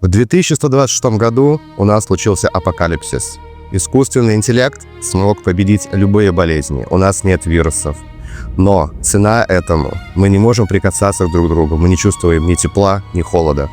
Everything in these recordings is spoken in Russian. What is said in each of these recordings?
В 2126 году у нас случился апокалипсис. Искусственный интеллект смог победить любые болезни. У нас нет вирусов. Но цена этому — мы не можем прикасаться друг к другу. Мы не чувствуем ни тепла, ни холода.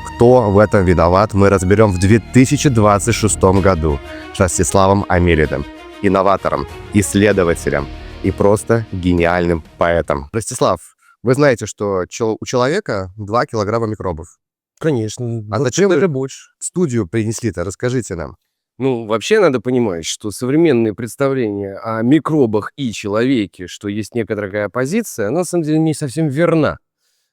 Кто в этом виноват, мы разберем в 2026 году с Ростиславом Амелидом, инноватором, исследователем и просто гениальным поэтом. Ростислав, вы знаете, что у человека 2 килограмма микробов. Конечно. А зачем вы больше в студию принесли-то? Расскажите нам. Ну, вообще надо понимать, что современные представления о микробах и человеке, что есть некоторая такая оппозиция, она на самом деле не совсем верна.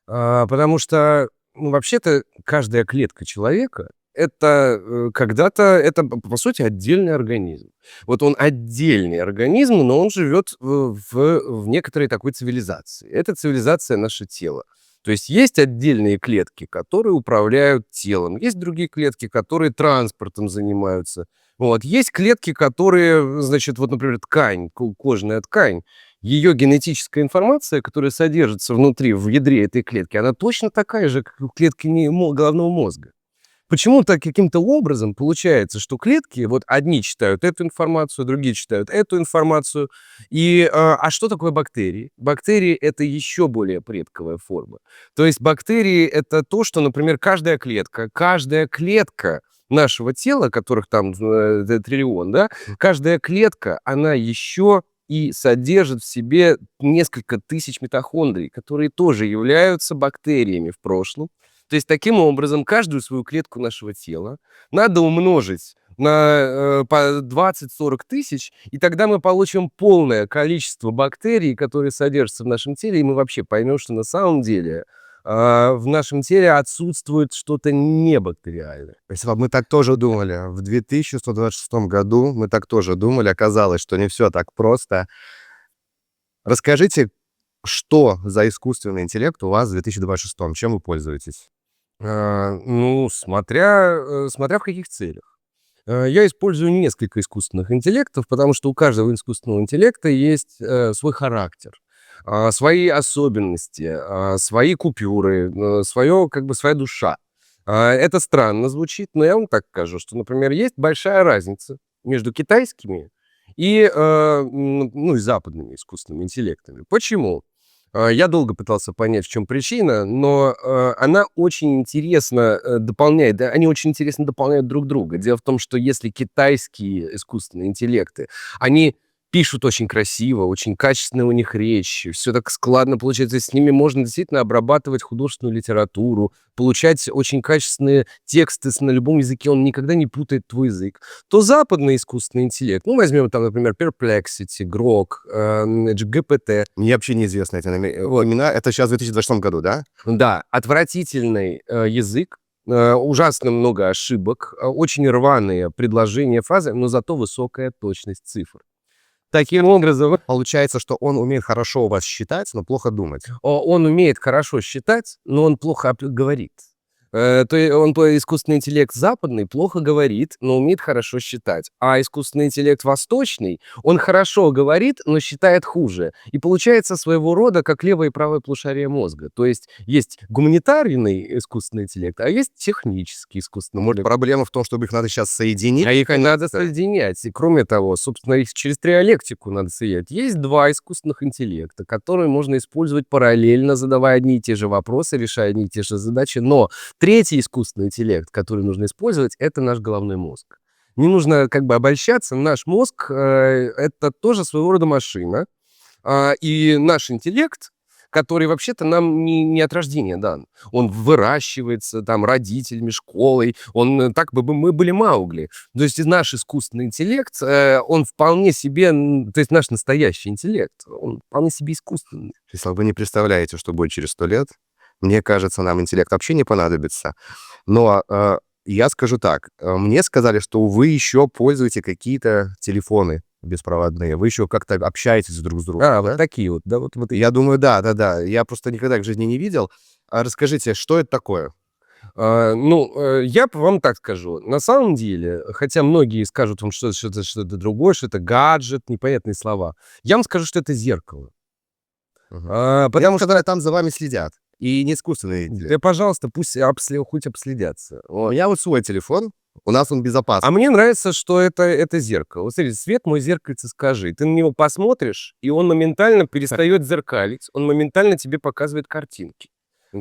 Потому что, вообще-то, каждая клетка человека это когда-то, это, по сути, отдельный организм. Вот он отдельный организм, но он живет в некоторой такой цивилизации. Эта цивилизация — наше тело. То есть есть отдельные клетки, которые управляют телом, есть другие клетки, которые транспортом занимаются. Вот. Есть клетки, которые, значит, вот, например, ткань, кожная ткань, ее генетическая информация, которая содержится внутри, в ядре этой клетки, она точно такая же, как у клетки головного мозга. Почему-то каким-то образом получается, что клетки, вот одни читают эту информацию, другие читают эту информацию. А что такое бактерии? Бактерии — это еще более предковая форма. То есть бактерии — это то, что, например, каждая клетка нашего тела, которых там триллион, да, каждая клетка, она еще и содержит в себе несколько тысяч митохондрий, которые тоже являются бактериями в прошлом. То есть, таким образом, каждую свою клетку нашего тела надо умножить на по 20-40 тысяч, и тогда мы получим полное количество бактерий, которые содержатся в нашем теле, и мы вообще поймем, что на самом деле в нашем теле отсутствует что-то небактериальное. Спасибо. Мы так тоже думали. В 2126 году мы так тоже думали. Оказалось, что не все так просто. Расскажите, что за искусственный интеллект у вас в 2026? Чем вы пользуетесь? Смотря в каких целях. Я использую несколько искусственных интеллектов, потому что у каждого искусственного интеллекта есть свой характер, свои особенности, свои купюры, своя душа. Это странно звучит, но я вам так скажу, что, например, есть большая разница между китайскими и западными искусственными интеллектами. Почему? Я долго пытался понять, в чем причина, но она очень интересно дополняет, да, они очень интересно дополняют друг друга. Дело в том, что если китайские искусственные интеллекты, они пишут очень красиво, очень качественная у них речь, все так складно получается, с ними можно действительно обрабатывать художественную литературу, получать очень качественные тексты на любом языке, он никогда не путает твой язык, то западный искусственный интеллект, возьмем там, например, Perplexity, Grok, GPT. Мне вообще неизвестны эти имена. Это сейчас в 2026 году, да? Да, отвратительный язык, ужасно много ошибок, очень рваные предложения, фразы, но зато высокая точность цифр. Таким образом, получается, что он умеет хорошо у вас считать, но плохо думать. Он умеет хорошо считать, но он плохо говорит. Искусственный интеллект западный плохо говорит, но умеет хорошо считать. А искусственный интеллект восточный, он хорошо говорит, но считает хуже. И получается своего рода как левое и правое полушарие мозга. То есть есть гуманитарный искусственный интеллект, а есть технический искусственный интеллект. Может, проблема в том, чтобы их надо сейчас соединить? А их надо соединять. И кроме того, собственно, их через триалектику надо соединять. Есть 2 искусственных интеллекта, которые можно использовать параллельно, задавая одни и те же вопросы, решая одни и те же задачи. Но третий искусственный интеллект, который нужно использовать, это наш головной мозг. Не нужно обольщаться. Наш мозг это тоже своего рода машина. И наш интеллект, который вообще-то нам не от рождения дан. Он выращивается там родителями, школой. Мы были Маугли. То есть наш искусственный интеллект, он вполне себе, то есть наш настоящий интеллект, он вполне себе искусственный. Если вы не представляете, что будет через 100 лет, мне кажется, нам интеллект вообще не понадобится. Но я скажу так. Мне сказали, что вы еще пользуете какие-то телефоны беспроводные. Вы еще как-то общаетесь друг с другом. Да? Вот такие вот. Да, вот. Я думаю, да. Я просто никогда в жизни не видел. Расскажите, что это такое? Я вам так скажу. На самом деле, хотя многие скажут вам, что это что-то другое, что это гаджет, непонятные слова, я вам скажу, что это зеркало. Потому что там за вами следят. И не искусственный интеллект. Да, пожалуйста, пусть хоть обследятся. У меня вот свой телефон, у нас он безопасный. А мне нравится, что это зеркало. Вот смотри, свет мой зеркальце скажи. Ты на него посмотришь, и он моментально перестает зеркалить, он моментально тебе показывает картинки.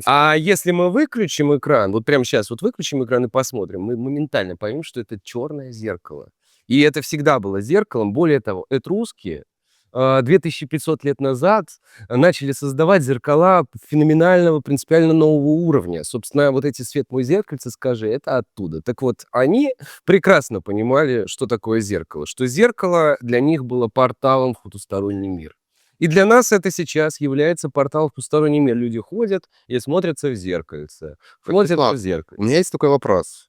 А если мы выключим экран, вот прямо сейчас вот выключим экран и посмотрим, мы моментально поймем, что это черное зеркало. И это всегда было зеркалом. Более того, этрусские 2500 лет назад начали создавать зеркала феноменального, принципиально нового уровня. Собственно, вот эти «Свет мой зеркальце, скажи» — это оттуда. Так вот, они прекрасно понимали, что такое зеркало. Что зеркало для них было порталом в потусторонний мир. И для нас это сейчас является порталом в потусторонний мир. Люди ходят и смотрятся в зеркальце. Смотрятся в У зеркальце. меня есть такой вопрос.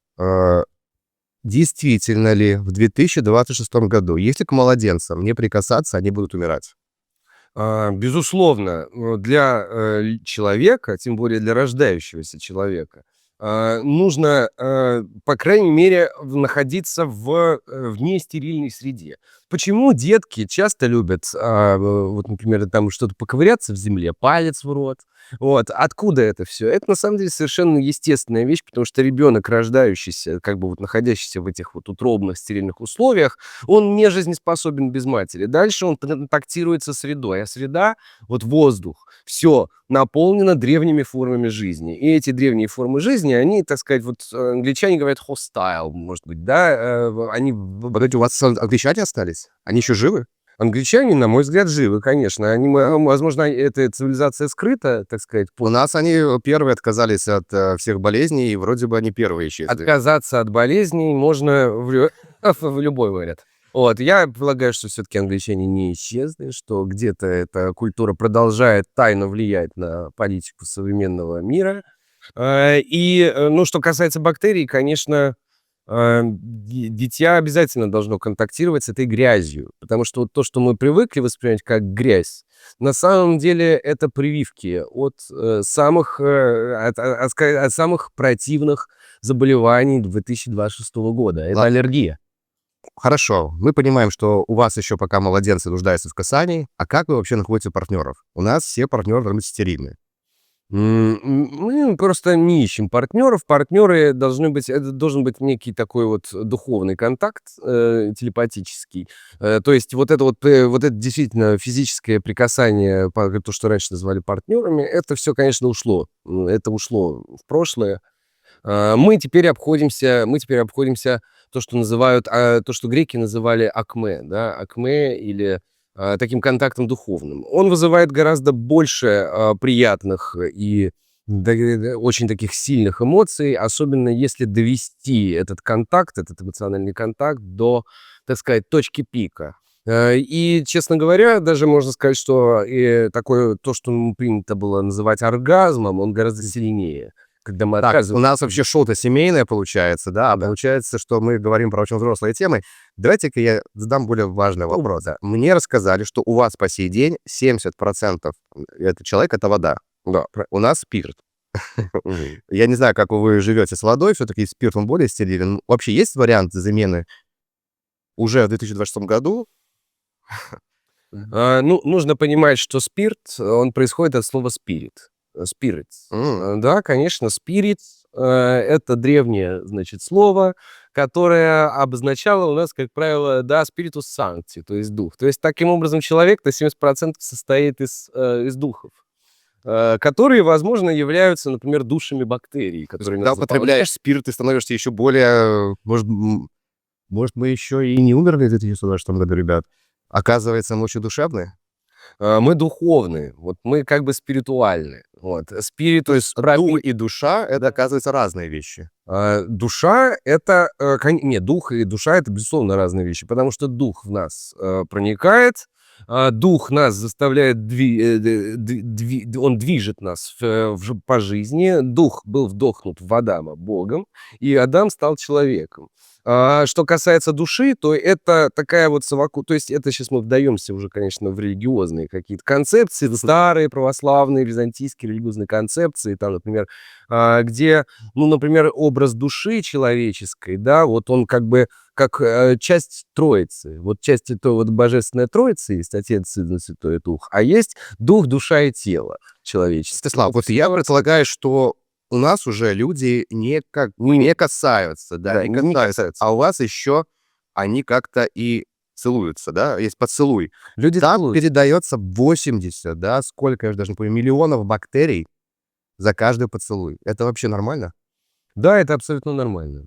Действительно ли в 2026 году, если к младенцам не прикасаться, они будут умирать? Безусловно, для человека, тем более для рождающегося человека, нужно, по крайней мере, находиться в нестерильной среде. Почему детки часто любят, вот, например, там что-то поковыряться в земле, палец в рот? Вот. Откуда это все? Это на самом деле совершенно естественная вещь, потому что ребенок, рождающийся, как бы вот находящийся в этих вот утробных стерильных условиях, он не жизнеспособен без матери. Дальше он контактирует со средой, а среда, вот воздух, все наполнено древними формами жизни. И эти древние формы жизни, они, так сказать, вот англичане говорят hostile, может быть, да, они... Погодите, у вас англичане остались? Они еще живы? Англичане, на мой взгляд, живы, конечно. Они, возможно, эта цивилизация скрыта, так сказать. У нас они первые отказались от всех болезней, и вроде бы они первые исчезли. Отказаться от болезней можно в любой вариант. Вот, я полагаю, что все-таки англичане не исчезли, что где-то эта культура продолжает тайно влиять на политику современного мира. Ну, что касается бактерий, конечно, дитя обязательно должно контактировать с этой грязью, потому что вот то, что мы привыкли воспринимать как грязь, на самом деле это прививки от самых противных заболеваний 2026 года. Это Ладно. аллергия. Хорошо, мы понимаем, что у вас еще пока младенцы нуждаются в касании. А как вы вообще находите партнеров? У нас все партнеры должны быть стерильны. Мы просто не ищем партнеров. Партнеры должны быть, это должен быть некий такой вот духовный контакт, телепатический. То есть вот это действительно физическое прикасание, то, что раньше называли партнерами, это все, конечно, ушло. Это ушло в прошлое. Мы теперь обходимся то, что называют, то, что греки называли акме, да, акме или таким контактом духовным. Он вызывает гораздо больше приятных и очень таких сильных эмоций, особенно если довести этот контакт, этот эмоциональный контакт до, так сказать, точки пика. И, честно говоря, даже можно сказать, что такое, то, что принято было называть оргазмом, он гораздо сильнее. Когда мы Так, у нас вообще шоу-то семейное получается, да? А Да. получается, что мы говорим про очень взрослые темы. Давайте-ка я задам более важный вопрос. да. Мне рассказали, что у вас по сей день 70% это человек — это вода. Да. У нас спирт. Я не знаю, как вы живете с водой, все-таки спирт, он более стерилен. Вообще есть вариант замены уже в 2026 году? Ну, нужно понимать, что спирт, он происходит от слова спирит. Спирит. Да, конечно, спирит это древнее, значит, слово, которое обозначало у нас, как правило, да, spiritus sancti, то есть дух. То есть, таким образом, человек на 70% состоит из духов, которые, возможно, являются, например, душами бактерий, которые Когда нас употребляешь спирт, ты становишься еще более... Может, мы еще и не умерли в 2026 году, ребят? Оказывается, мы очень душевные. Мы духовные, вот мы как бы спиритуальные. Вот. Спирит, то есть Дух и душа — это, оказывается, разные вещи. душа это... Нет, дух и душа это, безусловно, разные вещи, потому что дух в нас проникает, дух нас заставляет, он движет нас по жизни. Дух был вдохнут в Адама Богом, и Адам стал человеком. Что касается души, то это такая вот совокупность, то есть это сейчас мы вдаемся уже, конечно, в религиозные какие-то концепции, старые православные, византийские религиозные концепции, там, например, где, ну, например, образ души человеческой, да, вот он как бы как часть Троицы. Вот часть это вот Божественная Троица есть, Отец, Сын и Святой Дух, а есть Дух, душа и тело человеческое. Стеслав, вот я предполагаю, что у нас уже люди не касаются, да, Да, не не касаются, касаются. а у вас еще они как-то и целуются, да, есть поцелуй. Люди Там целуются. передается 80, да, сколько, я уже даже не помню, миллионов бактерий за каждый поцелуй. Это вообще нормально? Да, это абсолютно нормально.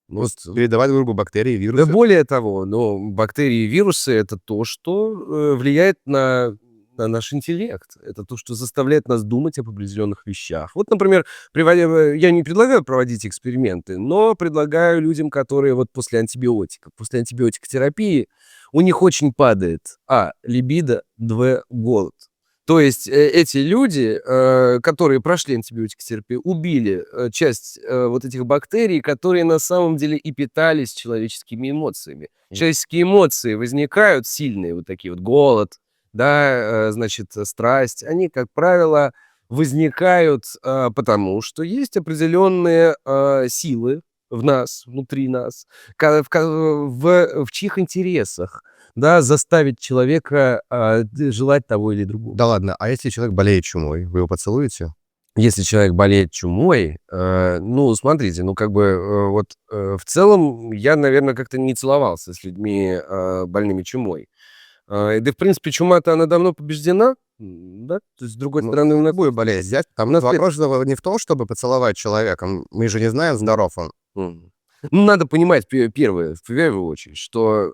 Вот Вот. передавать друг другу бактерии, Да вирусы. более того, но бактерии и вирусы — это то, что влияет на наш интеллект. Это то, что заставляет нас думать об определенных вещах. Вот, например, я не предлагаю проводить эксперименты, но предлагаю людям, которые вот после антибиотикотерапии, у них очень падает либидо, голод. То есть эти люди, которые прошли антибиотикотерапию, убили часть вот этих бактерий, которые на самом деле и питались человеческими эмоциями. Человеческие эмоции возникают сильные, вот такие вот голод, да, значит, страсть. Они, как правило, возникают потому, что есть определенные силы в нас, внутри нас, в чьих интересах, да, заставить человека желать того или другого. Да ладно, а если человек болеет чумой, вы его поцелуете? Если человек болеет чумой, ну, смотрите, ну, как бы, в целом я, наверное, как-то не целовался с людьми, больными чумой. Да, в принципе, чума-то, она давно побеждена, да? То есть, с другой стороны, у нас Любую болезнь взять, там вопрос не в том, чтобы поцеловать человека. Мы же не знаем, здоров он. Мгм. Ну, надо понимать в первую очередь, что,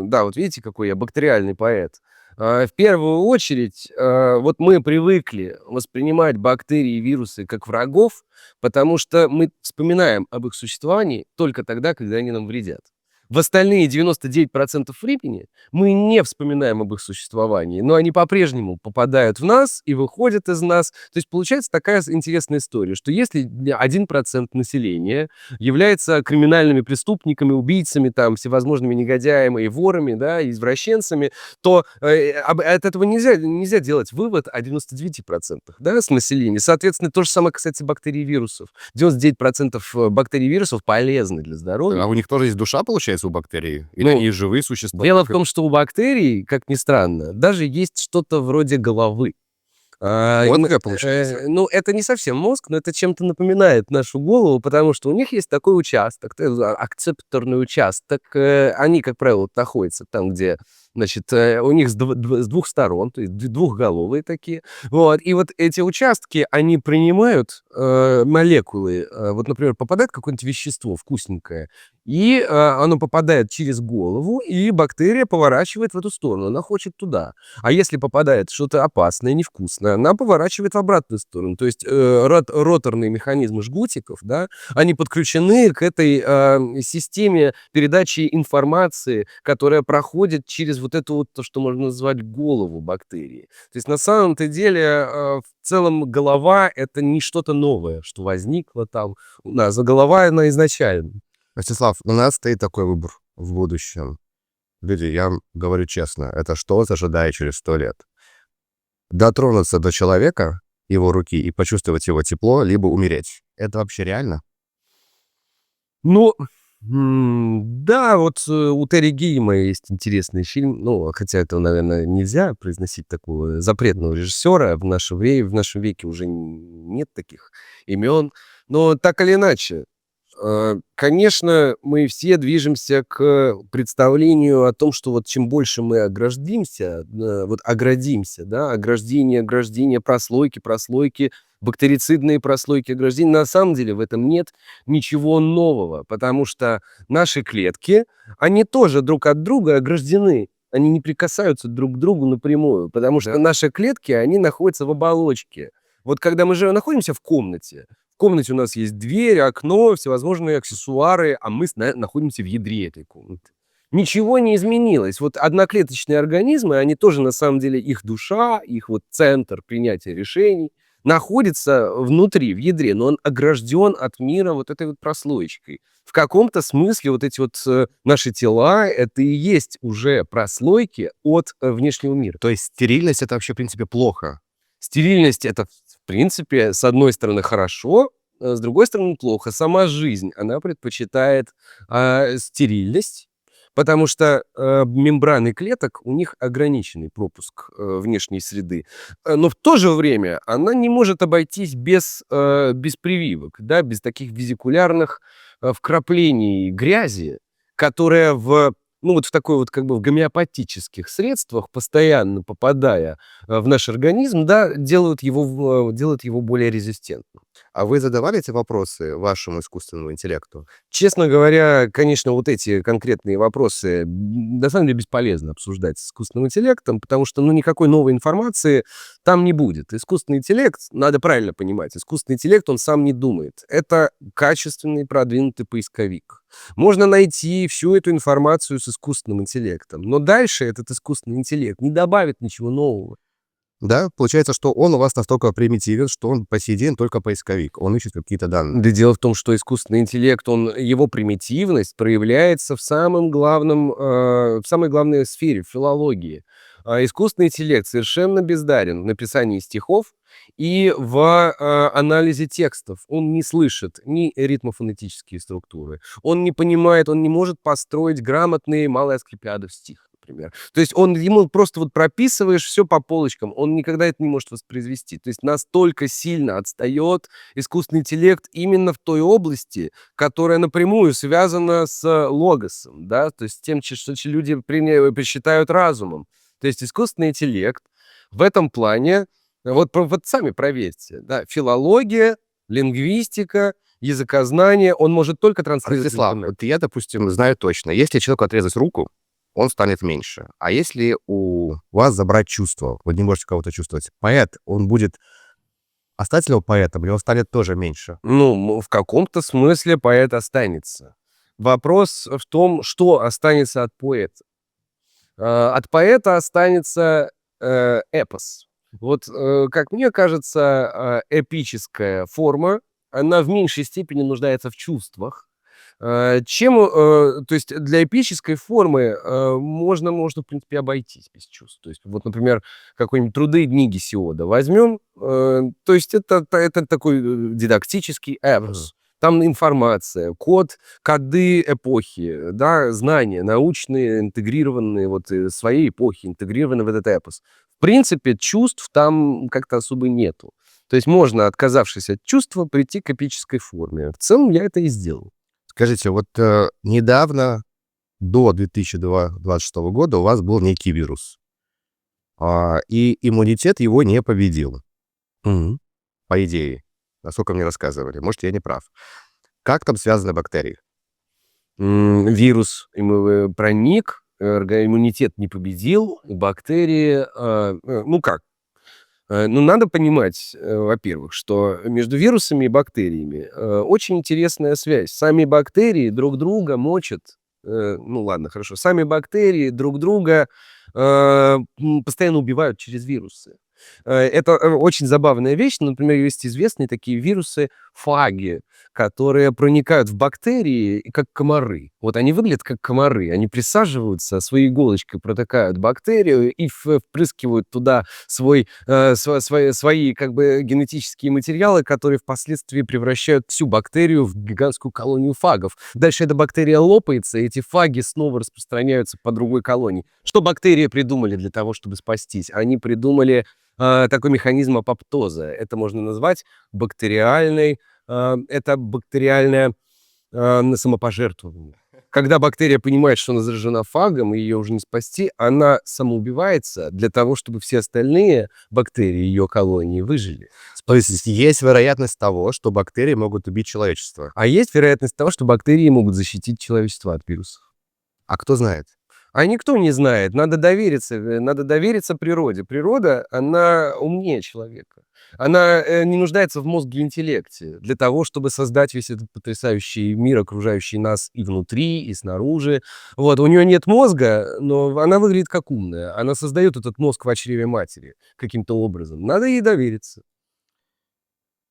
да, вот видите, какой я бактериальный поэт. В первую очередь, вот мы привыкли воспринимать бактерии и вирусы как врагов, потому что мы вспоминаем об их существовании только тогда, когда они нам вредят. В остальные 99% времени мы не вспоминаем об их существовании, но они по-прежнему попадают в нас и выходят из нас. То есть получается такая интересная история, что если 1% населения является криминальными преступниками, убийцами, там, всевозможными негодяями и ворами, да, и извращенцами, то от этого нельзя делать вывод о 99%, да, с населения. Соответственно, то же самое касается бактерий и вирусов. 99% бактерий и вирусов полезны для здоровья. А у них тоже есть душа, получается, у бактерий? Или Ну, они живые существа? Дело в том, что у бактерий, как ни странно, даже есть что-то вроде головы. Мозга, получается? Ну, это не совсем мозг, но это чем-то напоминает нашу голову, потому что у них есть такой участок, акцепторный участок. Они, как правило, находятся там, где, значит, у них с двух сторон, то есть двухголовые такие. Вот. И вот эти участки, они принимают молекулы. Вот, например, попадает какое-нибудь вещество вкусненькое, и оно попадает через голову, и бактерия поворачивает в эту сторону, она хочет туда. А если попадает что-то опасное, невкусное, она поворачивает в обратную сторону. То есть роторные механизмы жгутиков, да, они подключены к этой системе передачи информации, которая проходит через вот эту вот, то, что можно назвать голову бактерии. То есть на самом-то деле в целом голова — это не что-то новое, что возникло там у нас, а голова она изначально. Ростислав, у нас стоит такой выбор в будущем. Люди, я вам говорю честно, это что вас ожидает через 100 лет? Дотронуться до человека, его руки, и почувствовать его тепло, либо умереть. Это вообще реально? Ну, да, вот у Терри Гиллиама есть интересный фильм, ну, хотя это, наверное, нельзя произносить такого запретного режиссера, в нашем веке уже нет таких имен, но так или иначе, конечно, мы все движемся к представлению о том, что вот чем больше мы оградимся, да, ограждение, прослойки, бактерицидные прослойки ограждения, на самом деле в этом нет ничего нового, потому что наши клетки, они тоже друг от друга ограждены. Они не прикасаются друг к другу напрямую, потому что Да. наши клетки, они находятся в оболочке. Вот когда мы же находимся в комнате у нас есть дверь, окно, всевозможные аксессуары, а мы находимся в ядре этой комнаты. Ничего не изменилось. Вот одноклеточные организмы, они тоже, на самом деле, их душа, их вот центр принятия решений находится внутри, в ядре, но он огражден от мира вот этой вот прослоечкой. В каком-то смысле вот эти вот наши тела — это и есть уже прослойки от внешнего мира. То есть стерильность — это вообще, в принципе, плохо. Стерильность — это, в принципе, с одной стороны хорошо, с другой стороны плохо. Сама жизнь, она предпочитает стерильность, потому что мембраны клеток, у них ограниченный пропуск внешней среды. Но в то же время она не может обойтись без прививок, да, без таких визикулярных вкраплений грязи, которая ну вот в такой вот как бы в гомеопатических средствах, постоянно попадая в наш организм, да, делают его более резистентным. А вы задавали эти вопросы вашему искусственному интеллекту? Честно говоря, конечно, вот эти конкретные вопросы на самом деле бесполезно обсуждать с искусственным интеллектом, потому что, ну, никакой новой информации там не будет. Искусственный интеллект, надо правильно понимать, искусственный интеллект, он сам не думает. Это качественный, продвинутый поисковик. Можно найти всю эту информацию с искусственным интеллектом, но дальше этот искусственный интеллект не добавит ничего нового. Да, получается, что он у вас настолько примитивен, что он по сей день только поисковик. Он ищет какие-то данные. Да дело в том, что искусственный интеллект, его примитивность проявляется в самой главной сфере, в филологии. Искусственный интеллект совершенно бездарен в написании стихов и в анализе текстов. Он не слышит ни ритмофонетические структуры, он не понимает, он не может построить грамотные малые асклепиады в стих, например. То есть ему просто вот прописываешь все по полочкам, он никогда это не может воспроизвести. То есть настолько сильно отстает искусственный интеллект именно в той области, которая напрямую связана с логосом, да, то есть тем, что люди посчитают разумом. То есть искусственный интеллект в этом плане, вот сами проверьте, да, филология, лингвистика, языкознание, он может только транслировать Ростислав, интернет. вот я, допустим, знаю точно, если человеку отрезать руку, он станет меньше. А если у вас забрать чувство, вы не можете кого-то чувствовать, поэт, он будет остаться ли он поэтом, или он станет тоже меньше? Ну, в каком-то смысле поэт останется. Вопрос в том, что останется от поэта. От поэта останется эпос. Вот, как мне кажется, эпическая форма, она в меньшей степени нуждается в чувствах, то есть для эпической формы можно, в принципе, обойтись без чувств. То есть вот, например, какой-нибудь «Труды дни Гесиода» возьмем, то есть это такой дидактический эпос. Там информация, коды эпохи, да, знания научные, интегрированные вот своей эпохи, интегрированы в этот эпос. В принципе, чувств там как-то особо нету. То есть можно, отказавшись от чувства, прийти к эпической форме. В целом я это и сделал. Скажите, вот недавно, до 2026 года, у вас был некий вирус, и иммунитет его не победил, по идее, насколько мне рассказывали. Может, я не прав. Как там связаны бактерии? Вирус проник, иммунитет не победил, бактерии, ну как? Ну, надо понимать, во-первых, что между вирусами и бактериями очень интересная связь. Сами бактерии друг друга мочат, ну ладно, хорошо, сами бактерии друг друга постоянно убивают через вирусы. Это очень забавная вещь. Например, есть известные такие вирусы фаги, которые проникают в бактерии как комары. Вот они выглядят как комары. Они присаживаются, своей иголочкой протыкают бактерию и впрыскивают туда свои как бы генетические материалы, которые впоследствии превращают всю бактерию в гигантскую колонию фагов. Дальше эта бактерия лопается, и эти фаги снова распространяются по другой колонии. Что бактерии придумали для того, чтобы спастись? Они придумали такой механизм апоптоза. Это можно назвать бактериальное самопожертвование. Когда бактерия понимает, что она заражена фагом, и ее уже не спасти, она самоубивается для того, чтобы все остальные бактерии ее колонии выжили. То есть есть вероятность того, что бактерии могут убить человечество. А есть вероятность того, что бактерии могут защитить человечество от вирусов. А кто знает? А никто не знает. Надо довериться природе. Природа, она умнее человека. Она не нуждается в мозге и интеллекте для того, чтобы создать весь этот потрясающий мир, окружающий нас и внутри, и снаружи. Вот. У нее нет мозга, но она выглядит как умная. Она создает этот мозг в чреве матери каким-то образом. Надо ей довериться.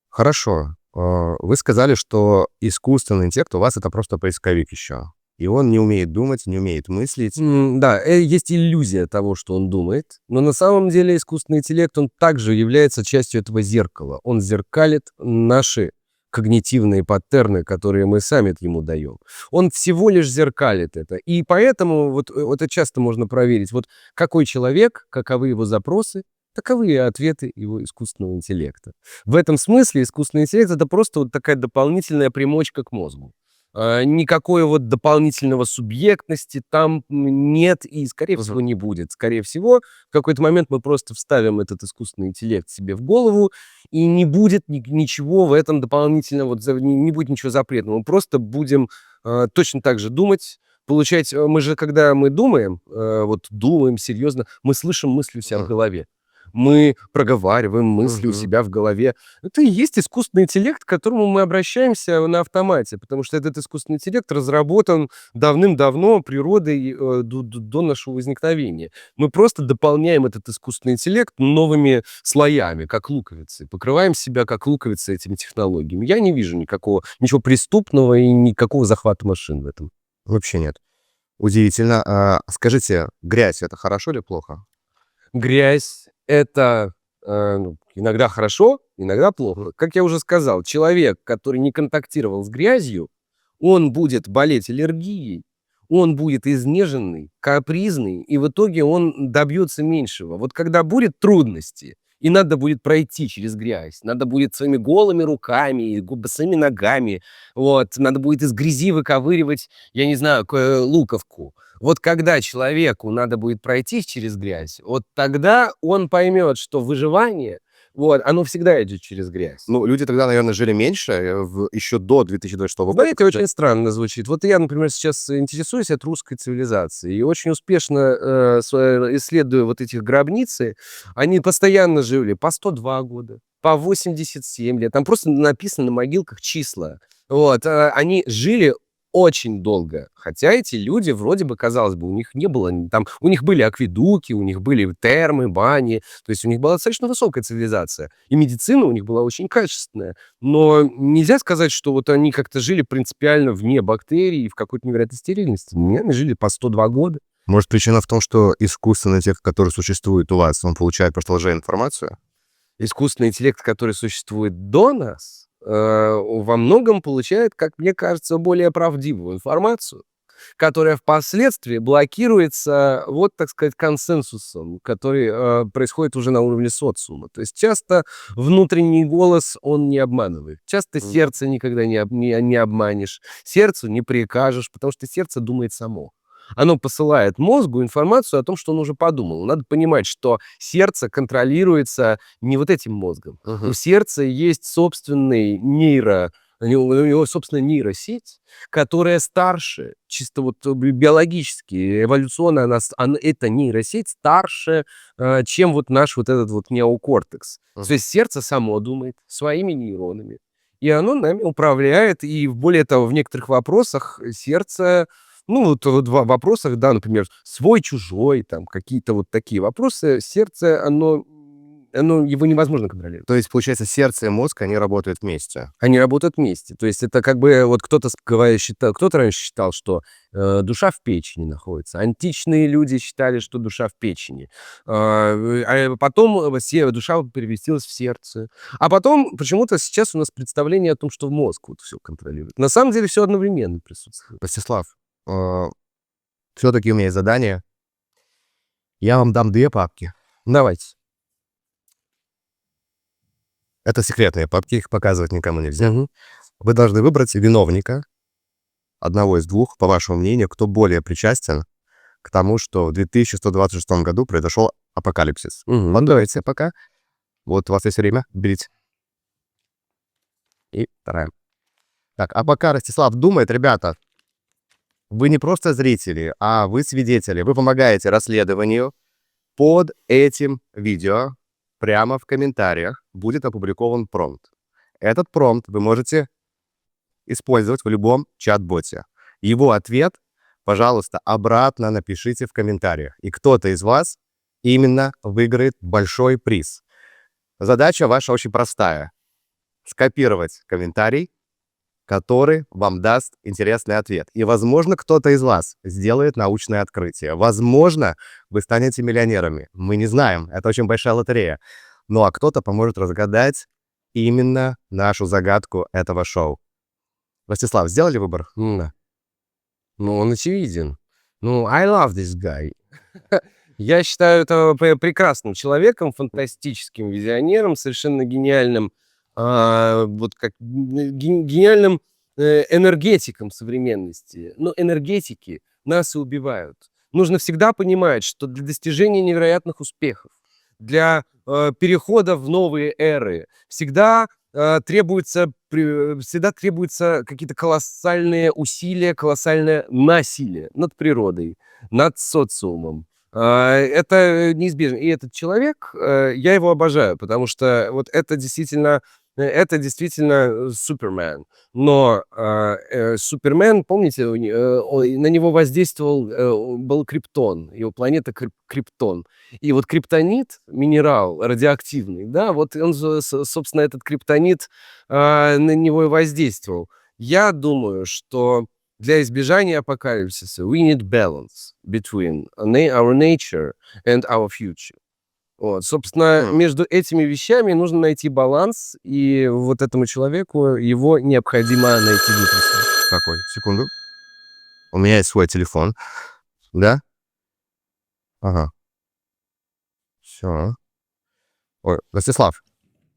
Хорошо. Вы сказали, что искусственный интеллект у вас это просто поисковик еще. И он не умеет думать, не умеет мыслить. Да, есть иллюзия того, что он думает, но на самом деле искусственный интеллект, он также является частью этого зеркала. Он зеркалит наши когнитивные паттерны, которые мы сами ему даем. Он всего лишь зеркалит это. И поэтому вот это часто можно проверить. Вот какой человек, каковы его запросы, таковы и ответы его искусственного интеллекта. В этом смысле искусственный интеллект — это просто вот такая дополнительная примочка к мозгу. Никакой вот дополнительного субъектности там нет и, скорее всего, не будет. Скорее всего, в какой-то момент мы просто вставим этот искусственный интеллект себе в голову, и не будет ничего в этом дополнительного, вот, не будет ничего запретного. Мы просто будем точно так же думать, получать. Мы же, когда мы думаем, вот думаем серьезно, мы слышим мысли у себя в голове. Мы проговариваем мысли у себя в голове. Это и есть искусственный интеллект, к которому мы обращаемся на автомате, потому что этот искусственный интеллект разработан давным-давно природой до нашего возникновения. Мы просто дополняем этот искусственный интеллект новыми слоями, как луковицы, покрываем себя как луковицы этими технологиями. Я не вижу ничего преступного и никакого захвата машин в этом. Вообще нет. Удивительно. Скажите, грязь — это хорошо или плохо? Грязь — это иногда хорошо, иногда плохо. Как я уже сказал, человек, который не контактировал с грязью, он будет болеть аллергией, он будет изнеженный, капризный, и в итоге он добьется меньшего. Вот когда будут трудности, и надо будет пройти через грязь, надо будет своими голыми руками, босыми ногами, вот, надо будет из грязи выковыривать, я не знаю, луковку. Вот когда человеку надо будет пройти через грязь, вот тогда он поймет, что выживание, вот, оно всегда идет через грязь. Ну, люди тогда, наверное, жили меньше, еще до 2026 года. Знаете, очень странно звучит. Вот я, например, сейчас интересуюсь от русской цивилизации и очень успешно исследую вот этих гробницы. Они постоянно жили по 102 года, по 87 лет. Там просто написано на могилках числа. Вот, они жили очень долго. Хотя эти люди, вроде бы, казалось бы, у них не было там, у них были акведуки, у них были термы, бани, то есть у них была достаточно высокая цивилизация. И медицина у них была очень качественная. Но нельзя сказать, что вот они как-то жили принципиально вне бактерий, в какой-то невероятной стерильности. Нет, они жили по 102 года. Может, причина в том, что искусственный интеллект, который существует у вас, он получает просто лжеинформацию? Искусственный интеллект, который существует до нас, во многом получает, как мне кажется, более правдивую информацию, которая впоследствии блокируется, вот, так сказать, консенсусом, который происходит уже на уровне социума. То есть часто внутренний голос, он не обманывает. Часто сердце никогда не обманешь, сердцу не прикажешь, потому что сердце думает само. Оно посылает мозгу информацию о том, что он уже подумал. Надо понимать, что сердце контролируется не вот этим мозгом. У сердца есть собственный у него собственная нейросеть, которая старше, чисто вот биологически, эволюционно, эта нейросеть старше, чем вот наш вот этот вот неокортекс. То есть сердце само думает своими нейронами, и оно нами управляет, и более того, в некоторых вопросах сердце, ну, вот в вопросах, да, например, свой-чужой, там, какие-то вот такие вопросы, сердце, его невозможно контролировать. То есть, получается, сердце и мозг, они работают вместе. Они работают вместе. То есть это как бы вот кто-то раньше считал, что душа в печени находится. Античные люди считали, что душа в печени. А потом душа переместилась в сердце. А потом почему-то сейчас у нас представление о том, что мозг вот все контролирует. На самом деле все одновременно присутствует. Ростислав, все-таки у меня есть задание. Я вам дам 2 папки. Давайте. Это секретные папки, их показывать никому нельзя. Вы должны выбрать виновника, одного из 2, по вашему мнению, кто более причастен к тому, что в 2126 году произошел апокалипсис. Вот давайте пока. Вот у вас есть время, берите. И 2. Так, а пока Ростислав думает, ребята, вы не просто зрители, а вы свидетели. Вы помогаете расследованию. Под этим видео прямо в комментариях будет опубликован промпт. Этот промпт вы можете использовать в любом чат-боте. Его ответ, пожалуйста, обратно напишите в комментариях. И кто-то из вас именно выиграет большой приз. Задача ваша очень простая. Скопировать комментарий, который вам даст интересный ответ. И, возможно, кто-то из вас сделает научное открытие. Возможно, вы станете миллионерами. Мы не знаем. Это очень большая лотерея. Ну, а кто-то поможет разгадать именно нашу загадку этого шоу. Ростислав, сделали выбор? Да. Ну, он очевиден. Ну, I love this guy. Я считаю это прекрасным человеком, фантастическим визионером, совершенно гениальным, вот как гениальным энергетиком современности. Но энергетики нас и убивают. Нужно всегда понимать, что для достижения невероятных успехов, для перехода в новые эры всегда требуются какие-то колоссальные усилия, колоссальное насилие над природой, над социумом. Это неизбежно. И этот человек, я его обожаю, потому что вот это действительно Супермен. Но Супермен, помните, на него воздействовал, был Криптон, его планета Криптон. И вот криптонит, минерал радиоактивный, да, вот он, собственно, этот криптонит на него и воздействовал. Я думаю, что для избежания апокалипсиса we need balance between our nature and our future. Вот, собственно, между этими вещами нужно найти баланс, и вот этому человеку его необходимо найти внутри себя. Какой? Секунду. У меня есть свой телефон. Да? Ага. Все. Ой, Ростислав,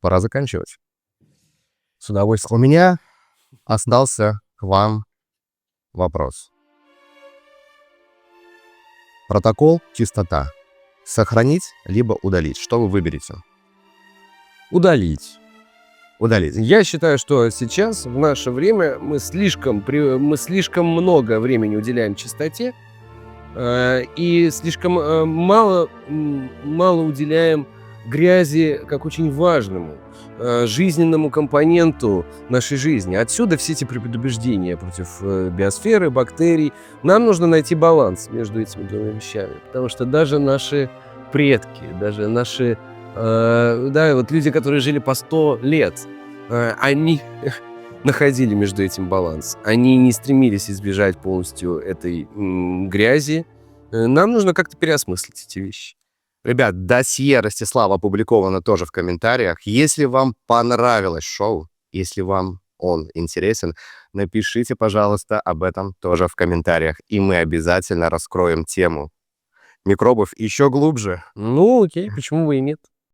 пора заканчивать. С удовольствием. У меня остался к вам вопрос. Протокол чистота. Сохранить либо удалить? Что вы выберете? Удалить. Удалить. Я считаю, что сейчас, в наше время, мы слишком много времени уделяем чистоте и слишком мало уделяем грязи как очень важному жизненному компоненту нашей жизни. Отсюда все эти предубеждения против биосферы, бактерий. Нам нужно найти баланс между этими двумя вещами, потому что даже наши предки, даже наши вот люди, которые жили по 100 лет, они находили между этим баланс. Они не стремились избежать полностью этой грязи. Нам нужно как-то переосмыслить эти вещи. Ребят, досье Ростислава опубликовано тоже в комментариях. Если вам понравилось шоу, если вам он интересен, напишите, пожалуйста, об этом тоже в комментариях. И мы обязательно раскроем тему микробов еще глубже. Ну, окей, почему бы и нет?